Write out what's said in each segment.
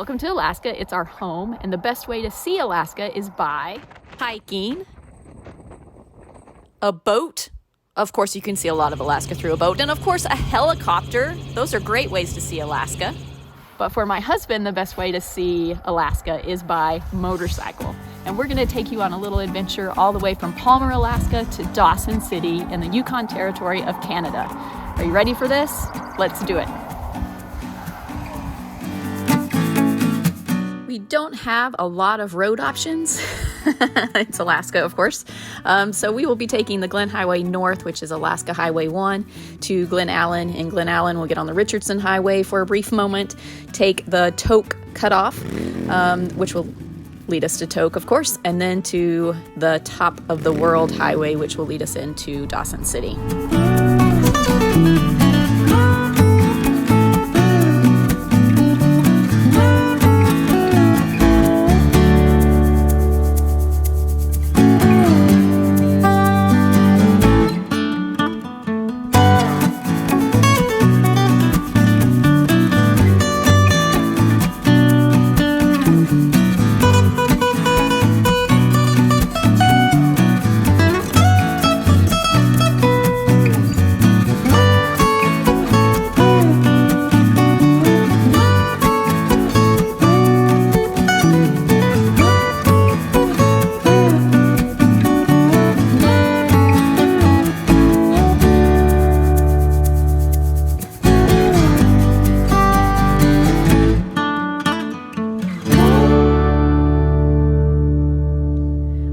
Welcome to Alaska. It's our home, and the best way to see Alaska is by hiking, a boat. Of course, you can see a lot of Alaska through a boat, and of course, a helicopter. Those are great ways to see Alaska. But for my husband, the best way to see Alaska is by motorcycle. And we're gonna take you on a little adventure all the way from Palmer, Alaska to Dawson City in the Yukon Territory of Canada. Are you ready for this? Let's do it. We don't have a lot of road options. It's Alaska, of course. So we will be taking the Glenn Highway North, which is Alaska Highway 1, to Glennallen. In Glennallen, we'll get on the Richardson Highway for a brief moment, take the Tok Cut-off, which will lead us to Tok, of course, and then to the Top of the World Highway, which will lead us into Dawson City.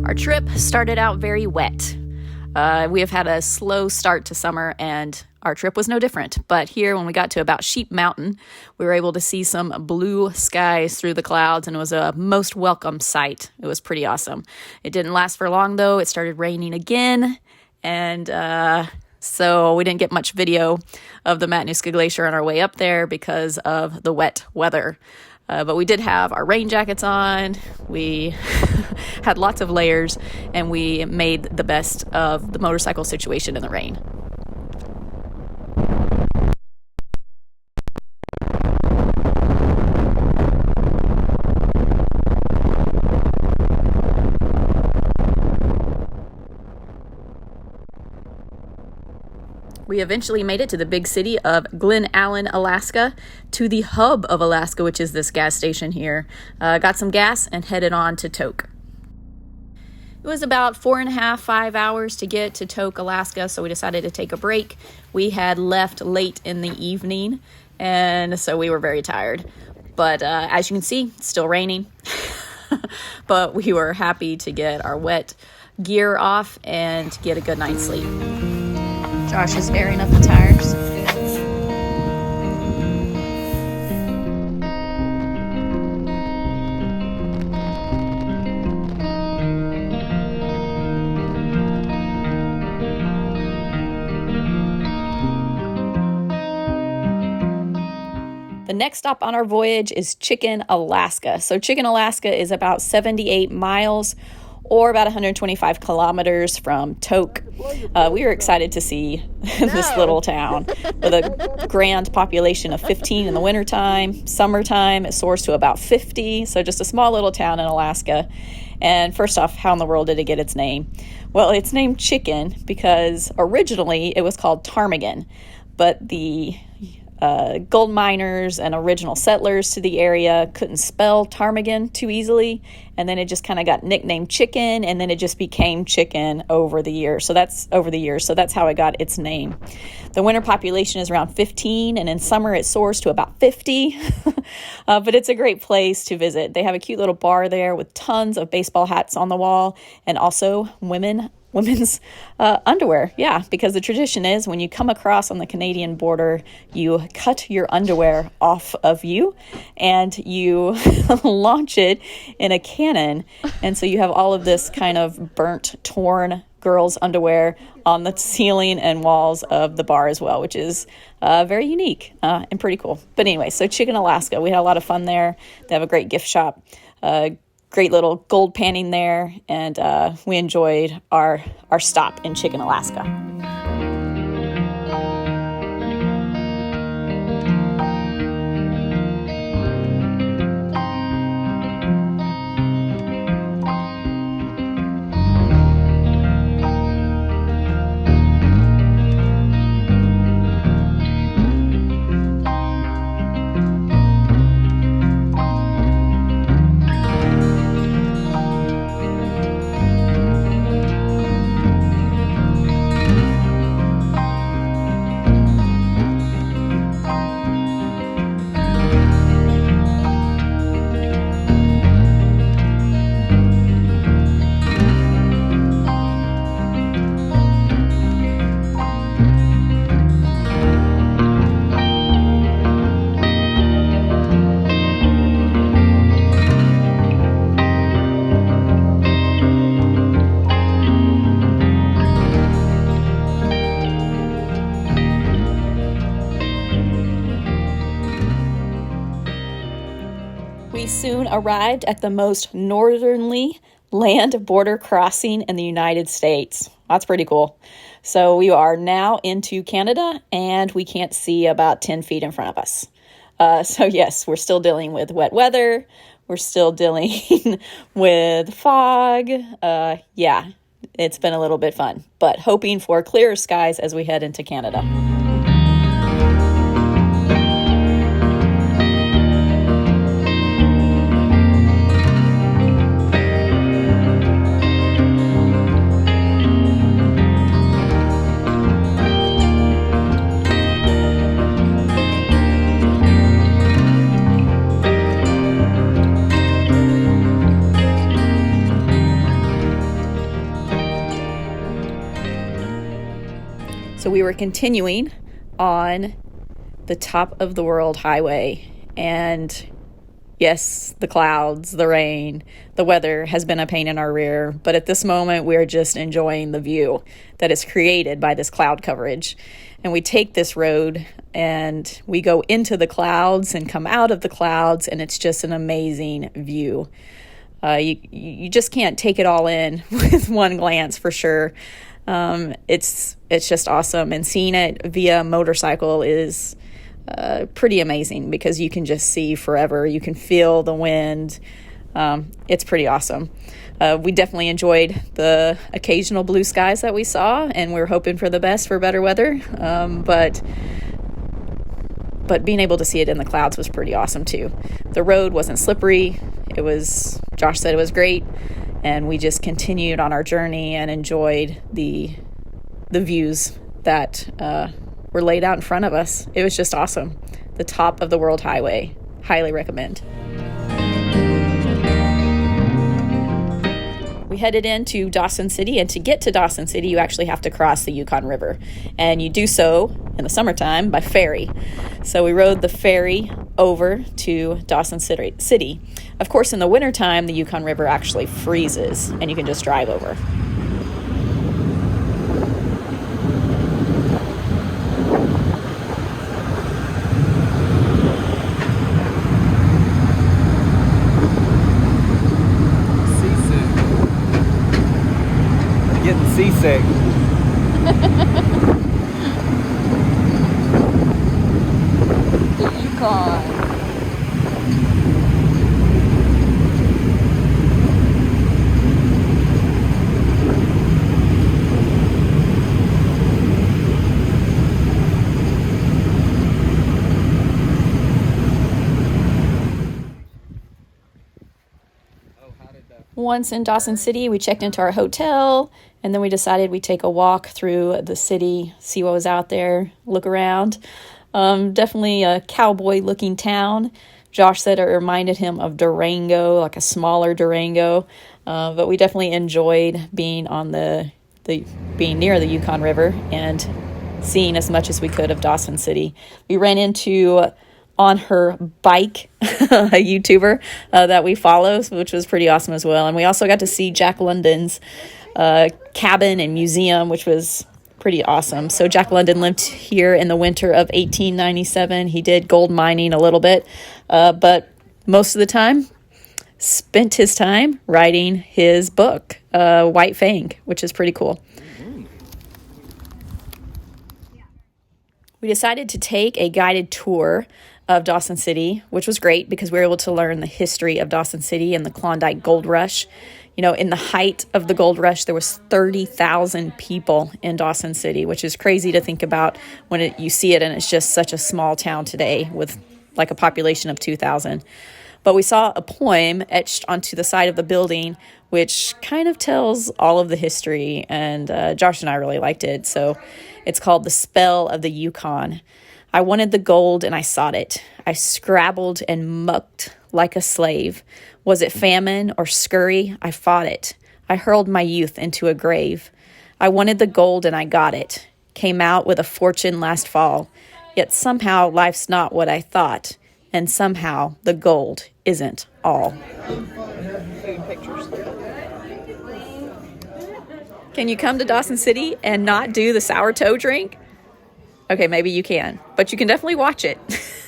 Our trip started out very wet. We have had a slow start to summer, and our trip was no different. But here, when we got to about Sheep Mountain, we were able to see some blue skies through the clouds, and it was a most welcome sight. It was pretty awesome. It didn't last for long, though. It started raining again, and so we didn't get much video of the Matanuska Glacier on our way up there because of the wet weather. But we did have our rain jackets on, we had lots of layers, and we made the best of the motorcycle situation in the rain. We eventually made it to the big city of Glennallen, Alaska, to the hub of Alaska, which is this gas station here. Got some gas and headed on to Tok. It was about 4.5, 5 hours to get to Tok, Alaska, so we decided to take a break. We had left late in the evening, and so we were very tired. But as you can see, it's still raining. But we were happy to get our wet gear off and get a good night's sleep. Josh is airing up the tires. The next stop on our voyage is Chicken, Alaska. So Chicken, Alaska is about 78 miles or about 125 kilometers from Tok. We were excited to see this little town with a grand population of 15 in the wintertime. Summertime, it soars to about 50, so just a small little town in Alaska. And first off, how in the world did it get its name? Well, it's named Chicken because originally it was called Ptarmigan, but the gold miners and original settlers to the area couldn't spell ptarmigan too easily, and then it just kind of got nicknamed Chicken, and then it just became Chicken over the years. So that's how it got its name. The winter population is around 15, and in summer it soars to about 50. But it's a great place to visit. They have a cute little bar there with tons of baseball hats on the wall, and also women's underwear. Yeah, because the tradition is when you come across on the Canadian border, you cut your underwear off of you and you launch it in a cannon. And so you have all of this kind of burnt, torn girls' underwear on the ceiling and walls of the bar as well, which is very unique and pretty cool. But anyway, so Chicken, Alaska, we had a lot of fun there. They have a great gift shop. Great little gold panning there, and we enjoyed our stop in Chicken, Alaska. soon arrived at the most northerly land border crossing in the United States. That's pretty cool. So we are now into Canada, and we can't see about 10 feet in front of us. So yes, we're still dealing with wet weather. We're still dealing with fog. Yeah, it's been a little bit fun, but hoping for clearer skies as we head into Canada. So we were continuing on the top of the world highway, and yes, the clouds, the rain, the weather has been a pain in our rear, but at this moment we're just enjoying the view that is created by this cloud coverage. And we take this road and we go into the clouds and come out of the clouds, and it's just an amazing view. You just can't take it all in with one glance, for sure. It's just awesome, and seeing it via motorcycle is pretty amazing because you can just see forever. You can feel the wind. It's pretty awesome. We definitely enjoyed the occasional blue skies that we saw, and we're hoping for the best for better weather. But being able to see it in the clouds was pretty awesome too. The road wasn't slippery. Josh said it was great. And we just continued on our journey and enjoyed the views that were laid out in front of us. It was just awesome. The top of the world highway. Highly recommend. We headed into Dawson City, and to get to Dawson City, you actually have to cross the Yukon River. And you do so in the summertime by ferry. So we rode the ferry over to Dawson City. Of course, in the wintertime, the Yukon River actually freezes, and you can just drive over. Getting seasick. The Yukon. Once in Dawson City, we checked into our hotel, and then we decided we'd take a walk through the city, see what was out there, look around. Definitely a cowboy-looking town. Josh said it reminded him of Durango, like a smaller Durango. But we definitely enjoyed being on being near the Yukon River and seeing as much as we could of Dawson City. We ran into on her bike, a YouTuber that we follow, which was pretty awesome as well. And we also got to see Jack London's cabin and museum, which was pretty awesome. So Jack London lived here in the winter of 1897. He did gold mining a little bit, but most of the time spent his time writing his book, White Fang, which is pretty cool. We decided to take a guided tour of Dawson City, which was great because we were able to learn the history of Dawson City and the Klondike Gold Rush. You know, in the height of the gold rush, there was 30,000 people in Dawson City, which is crazy to think about when you see it, and it's just such a small town today with like a population of 2,000. But we saw a poem etched onto the side of the building, which kind of tells all of the history, and Josh and I really liked it. So it's called The Spell of the Yukon. I wanted the gold and I sought it. I scrabbled and mucked like a slave. Was it famine or scurry? I fought it. I hurled my youth into a grave. I wanted the gold and I got it. Came out with a fortune last fall. Yet somehow life's not what I thought. And somehow the gold isn't all. Can you come to Dawson City and not do the sour toe drink? Okay, maybe you can, but you can definitely watch it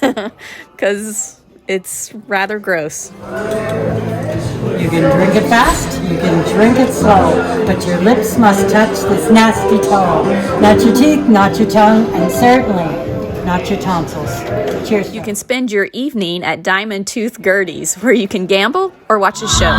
because It's rather gross. You can drink it fast, you can drink it slow, but your lips must touch this nasty toe. Not your teeth, not your tongue, and certainly not your tonsils. Cheers. You can spend your evening at Diamond Tooth Gertie's, where you can gamble or watch a show.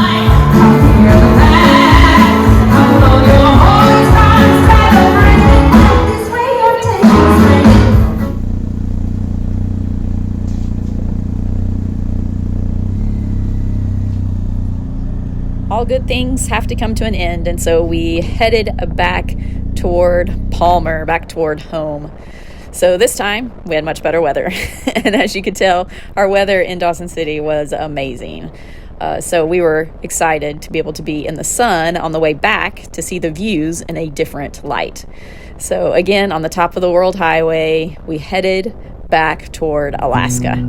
All good things have to come to an end, and so we headed back toward Palmer, back toward home. So this time, we had much better weather. And as you could tell, our weather in Dawson City was amazing. So we were excited to be able to be in the sun on the way back to see the views in a different light. So again, on the top of the World Highway, we headed back toward Alaska.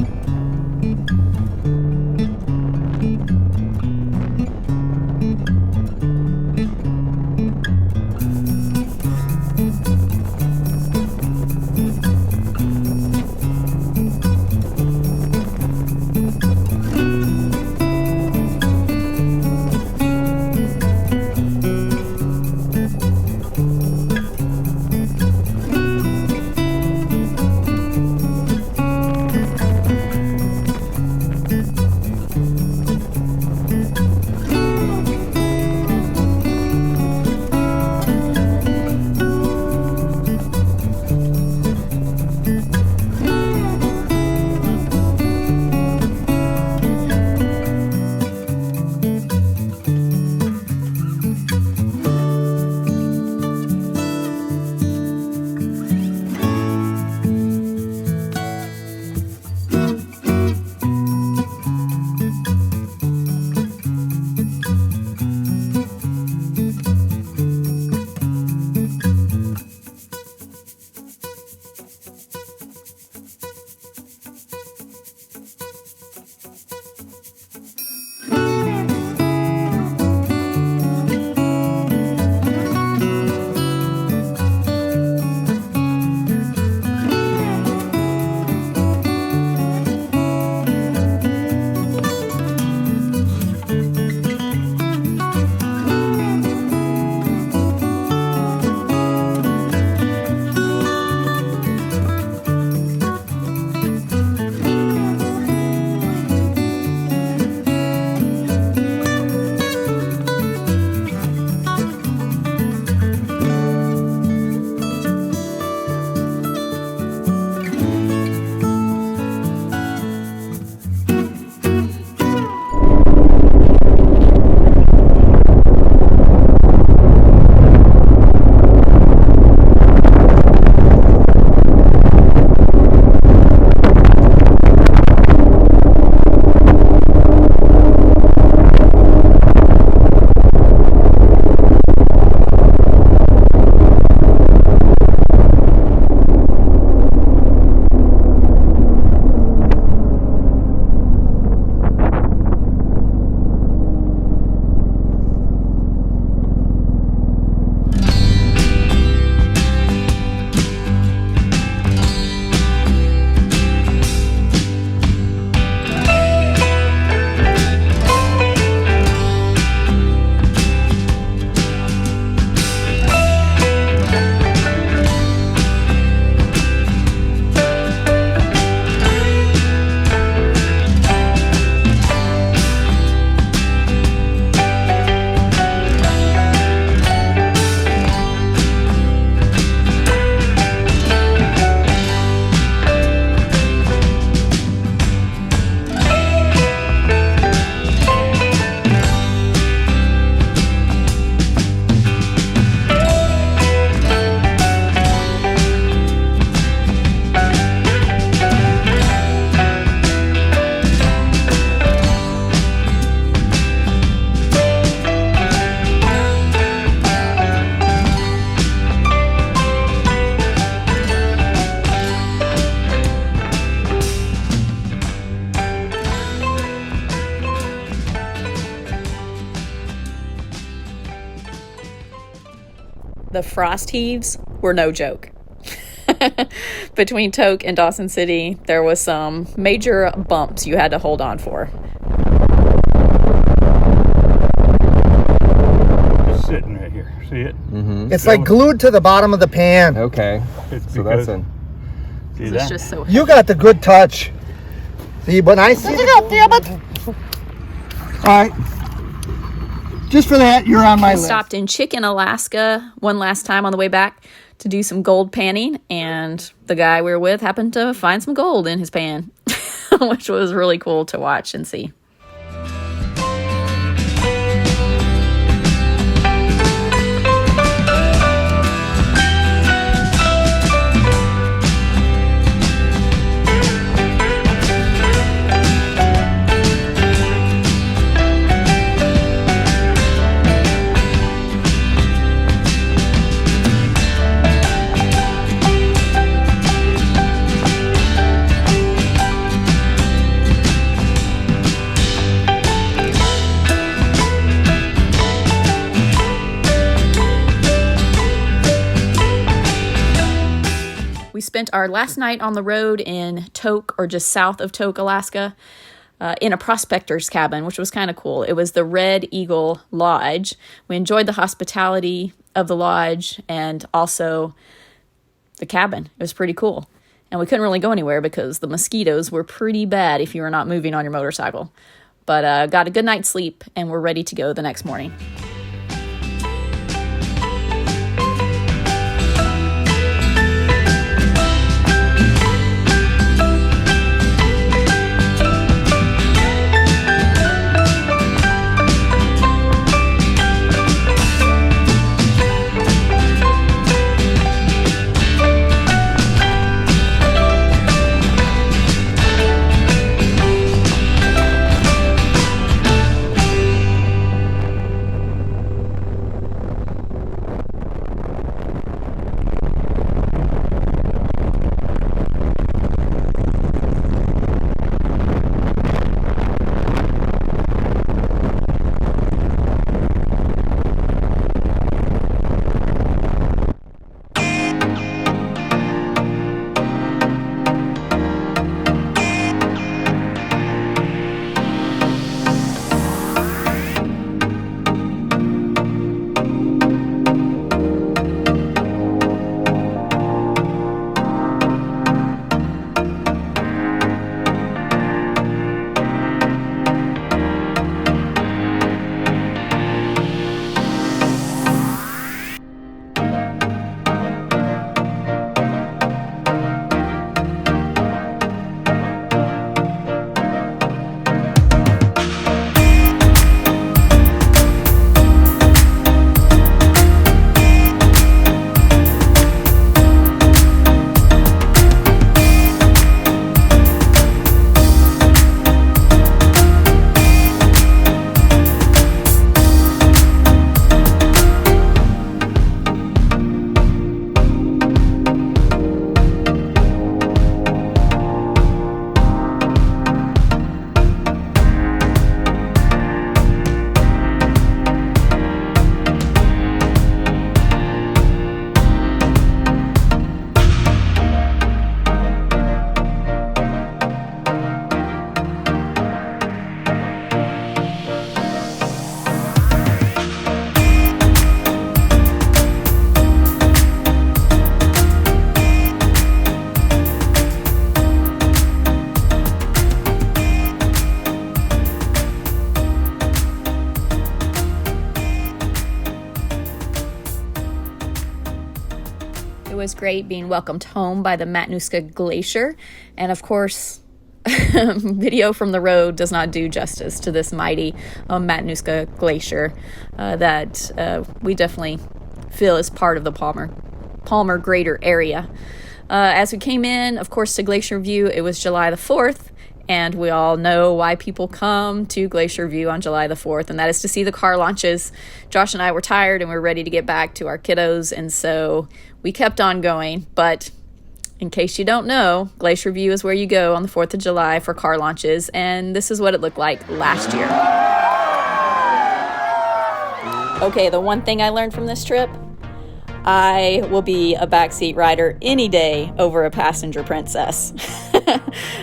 The frost heaves were no joke. Between Tok and Dawson City, there was some major bumps you had to hold on for. Just sitting right here. See it? Mm-hmm. It's like glued to the bottom of the pan. Okay. So that's in. See It's that? just so heavy. You got the good touch. See, when I see All right. Just for that, you're on my We list. stopped in Chicken, Alaska one last time on the way back to do some gold panning, and the guy we were with happened to find some gold in his pan, which was really cool to watch and see. We spent our last night on the road in Tok, or just south of Tok, Alaska, in a prospector's cabin, which was kind of cool. It was the Red Eagle Lodge. We enjoyed the hospitality of the lodge and also the cabin. It was pretty cool. And we couldn't really go anywhere because the mosquitoes were pretty bad if you were not moving on your motorcycle. But got a good night's sleep, and we're ready to go the next morning. Was great being welcomed home by the Matanuska Glacier, and of course video from the road does not do justice to this mighty Matanuska Glacier that we definitely feel is part of the Palmer Greater area. As we came in, of course, to Glacier View, it was July the 4th, and we all know why people come to Glacier View on July the 4th, and that is to see the car launches. Josh and I were tired, and we were ready to get back to our kiddos, and so we kept on going. But in case you don't know, Glacier View is where you go on the 4th of July for car launches, and this is what it looked like last year. Okay, the one thing I learned from this trip, I will be a backseat rider any day over a passenger princess.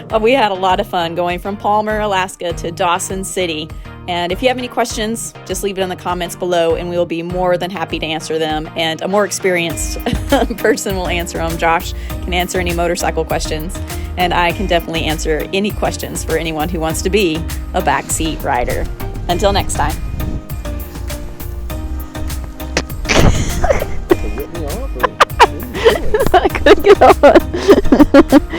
But we had a lot of fun going from Palmer, Alaska to Dawson City. And if you have any questions, just leave it in the comments below and we will be more than happy to answer them. And a more experienced person will answer them. Josh can answer any motorcycle questions, and I can definitely answer any questions for anyone who wants to be a backseat rider. Until next time. I couldn't get off.